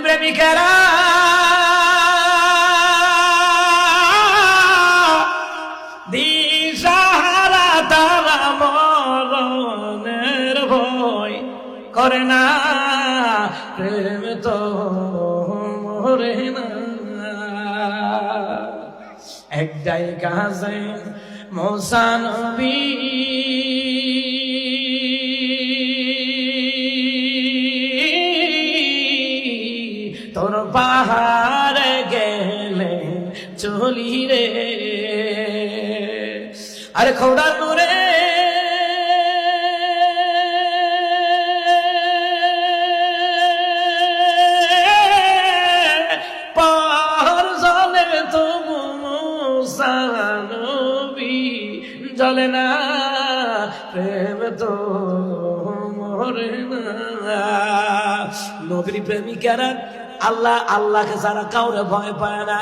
প্রেমিকেরা দিশাহারা তারা মরণের ভয় করে না, প্রেম তো মরে না। এক জায়গায় মুসা নবী তোর পাহাড়ে গেলে চলি রে, আরে খোদার নূরে পাহাড় জ্বলে তবু মুসা নবী জ্বলে না, প্রেম তো মরে না। নবীর প্রেমিকেরা আল্লাহকে ছাড়া কাউরে ভয় পায় না।